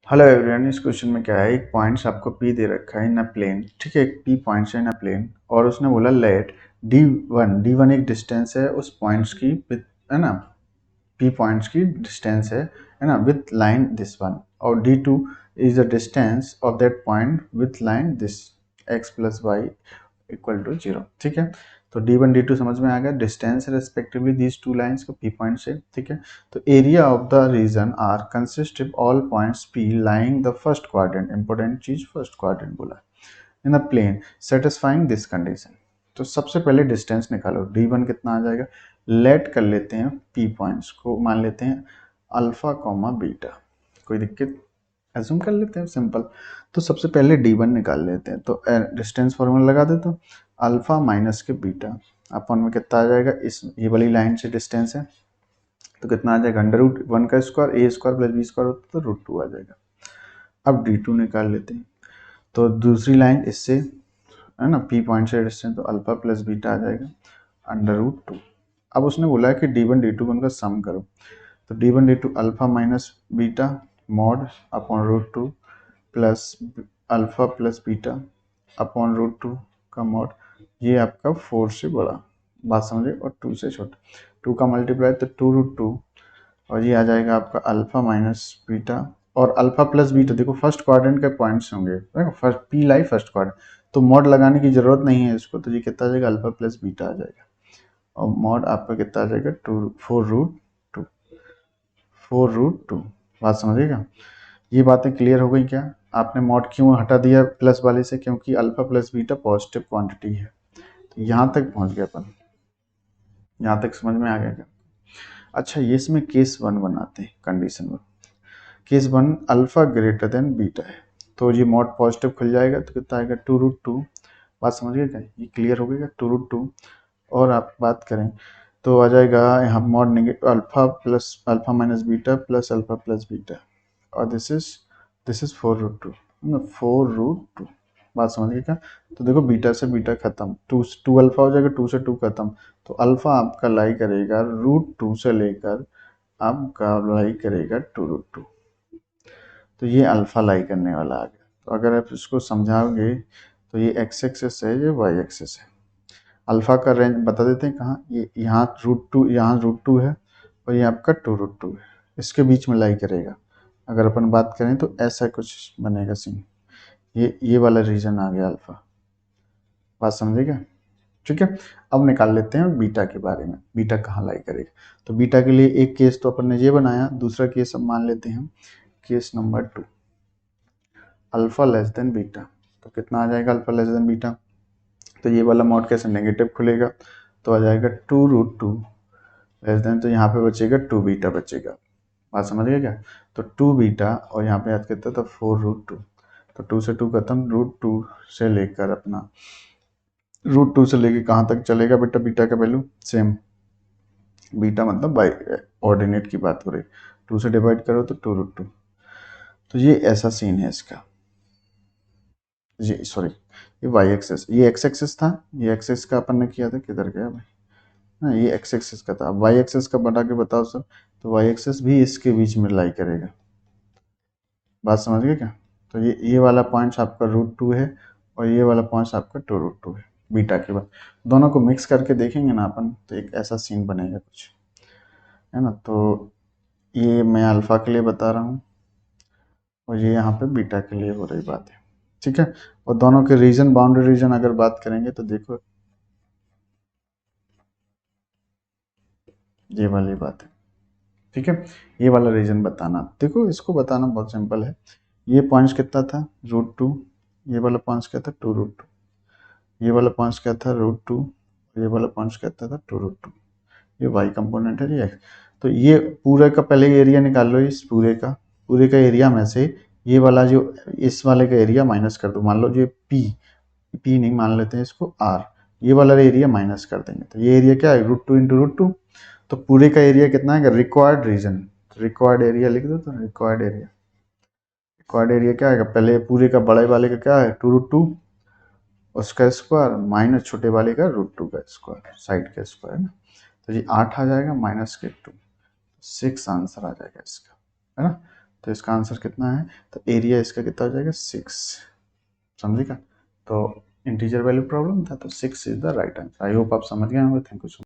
Hello everyone. इस question में क्या है, एक पॉइंट्स आपको पी दे रखा है इन अ प्लेन। ठीक है, एक पी पॉइंट्स है इन अ प्लेन और उसने बोला लेट डी वन एक डिस्टेंस है उस पॉइंट्स की है ना, पी पॉइंट्स की डिस्टेंस है ना, विथ लाइन दिस वन, और D two is the distance of that point with line this X plus Y equal to 0। ठीक है, तो D1 D2 समझ में आ गया, distance respectively these two lines को P पॉइंट से। ठीक है, तो area of the region R consist of all points P lying the first quadrant, important चीज फर्स्ट क्वाड्रेंट बोला, in the plane satisfying this condition. तो सबसे पहले डिस्टेंस निकालो, D1 कितना आ जाएगा, लेट कर लेते हैं P पॉइंट्स को, मान लेते हैं अल्फा कॉमा बीटा, कोई दिक्कत एज्यूम कर लेते हैं सिंपल। तो सबसे पहले D1 निकाल लेते हैं, तो डिस्टेंस फॉर्मूला लगा देता हूँ, अल्फा माइनस के बीटा अपन में कितना आ जाएगा, इस ये वाली लाइन से डिस्टेंस है तो कितना आ जाएगा, अंडर रूट 1 का स्क्वायर ए स्क्वायर प्लस बी स्क्वायर होता तो √2 आ जाएगा। अब D2 निकाल लेते हैं, तो दूसरी लाइन इससे है ना, P पॉइंट से डिस्टेंस, तो अल्फा प्लस बीटा आ जाएगा √2। अब उसने बोला है कि D1 D2 उनका सम करो, तो D1 D2 alpha minus beta mod upon √2 plus alpha plus beta upon √2 का मॉड, ये आपका 4 से बड़ा, बात समझे, और 2 से छोटा, 2 का मल्टीप्लाई तो 2√2, और ये आ जाएगा आपका अल्फा माइनस बीटा और अल्फा प्लस बीटा। देखो फर्स्ट क्वाड्रेंट के पॉइंट्स होंगे, फर्स्ट पी लाई फर्स्ट क्वाड्रेंट, तो मॉड लगाने की जरूरत नहीं है इसको, तो ये कितना आ जाएगा, अल्फा प्लस बीटा आ जाएगा, और मॉड आपका कितना आ जाएगा, 4√2। बात समझिएगा, ये बातें क्लियर हो गई क्या। आपने मॉड क्यों हटा दिया प्लस वाले से, क्योंकि alpha plus beta positive quantity है। तो यहाँ तक पहुँच गया अपन, यहाँ तक समझ में आ गया क्या। अच्छा, ये इसमें केस 1 बनाते हैं, condition 1, case 1 alpha greater than beta है, तो ये मॉड पॉजिटिव खुल जाएगा, तो कितना आएगा 2√2। बात समझ गए क्या, ये क्लियर हो गया 2√2। और आप बात करें तो आ जाएगा यहाँ mod negative alpha minus beta plus alpha plus beta, और दिस इज 4√2, 4√2। बात समझ गए क्या। तो देखो बीटा से बीटा खत्म, टू अल्फा हो जाएगा, 2 से 2 खत्म, तो अल्फा आपका लाई करेगा √2 से लेकर आपका लाई करेगा 2√2, तो ये अल्फा लाई करने वाला आ गया। तो अगर आप इसको समझाओगे तो ये एक्स एक्सेस है, ये वाई एक्सेस है। अल्फा का रेंज बता देते हैं कहाँ, ये यहाँ √2, यहाँ √2 है, और ये आपका 2√2 है, इसके बीच में लाई करेगा। अगर अपन बात करें तो ऐसा कुछ बनेगा सीन, ये वाला रीजन आ गया अल्फा। बात समझेगा, ठीक है। अब निकाल लेते हैं बीटा के बारे में, बीटा कहाँ लाई करेगा। तो बीटा के लिए एक केस तो अपन ने ये बनाया, दूसरा केस अब मान लेते हैं case number 2, alpha less than beta. तो कितना आ जाएगा अल्फा लेस देन बीटा, तो ये वाला मॉड कैसे नेगेटिव खुलेगा, तो आ जाएगा 2√2 लेस देन, तो यहाँ पे बचेगा 2 बीटा बचेगा। बात समझ गए क्या। तो 2 बीटा और यहाँ पे याद करते तो 4√2, तो 2 से 2 खत्म, √2 से लेकर अपना √2 से लेकर कहाँ तक चलेगा बेटा, बीटा का वैल्यू सेम, बीटा मतलब बाई ऑर्डिनेट की बात हो रही, 2 से डिवाइड करो तो 2√2। तो ये ऐसा सीन है इसका, जी सॉरी, ये वाई एक्सेस, ये एक्स एक्सेस था, ये एक्सेस का अपन ने किया था, किधर गया भाई, हाँ ये एक्स एक्सेस का था। वाई एक्सेस का बता के बताओ सर, तो वाई एक्सेस भी इसके बीच में लाई करेगा। बात समझ गए क्या। तो ये वाला पॉइंट्स आपका √2 है, और ये वाला पॉइंट्स आपका 2√2 है बीटा के बाद। दोनों को मिक्स करके देखेंगे ना अपन, तो एक ऐसा सीन बनेगा कुछ, है ना। तो ये मैं अल्फा के लिए बता रहा हूँ, और ये यहाँ पे बीटा के लिए हो रही बात है, ठीक है। और दोनों के रीजन, बाउंड्री रीजन अगर बात करेंगे तो देखो ये वाली बात है, ठीक है। ये वाला रीजन बताना, देखो इसको बताना बहुत सिंपल है। ये पॉइंट्स कितना था √2, ये वाला पॉइंट्स क्या था 2√2, ये वाला पॉइंट्स क्या था √2, ये वाला पॉइंट्स क्या था 2√2, ये वाई कंपोनेंट है, ये एक्स। तो ये पूरे का पहले एरिया निकाल लो, इस पूरे का एरिया में से ये वाला जो इस वाले का एरिया माइनस कर दो, मान लो ये पी नहीं मान लेते हैं इसको आर, ये वाला एरिया माइनस कर देंगे, तो ये एरिया क्या है √2 इंटू √2, तो पूरे का एरिया कितना है, रिक्वायर्ड रीजन, रिक्वायर्ड एरिया लिख दो, तो रिक्वायर्ड एरिया क्या आएगा, पहले पूरे का बड़े वाले का क्या है 2√2 उसका स्क्वायर माइनस छोटे वाले का √2 का स्क्वायर, साइड का स्क्वायर ना, तो ये 8 आ जाएगा माइनस के 2, 6 आंसर आ जाएगा इसका, है ना। तो इसका आंसर कितना है, तो एरिया इसका कितना हो जाएगा 6, समझिएगा। तो इंटीजर वैल्यू प्रॉब्लम था, तो 6 is the right answer. I hope आप समझ गए होंगे। Thank you so much.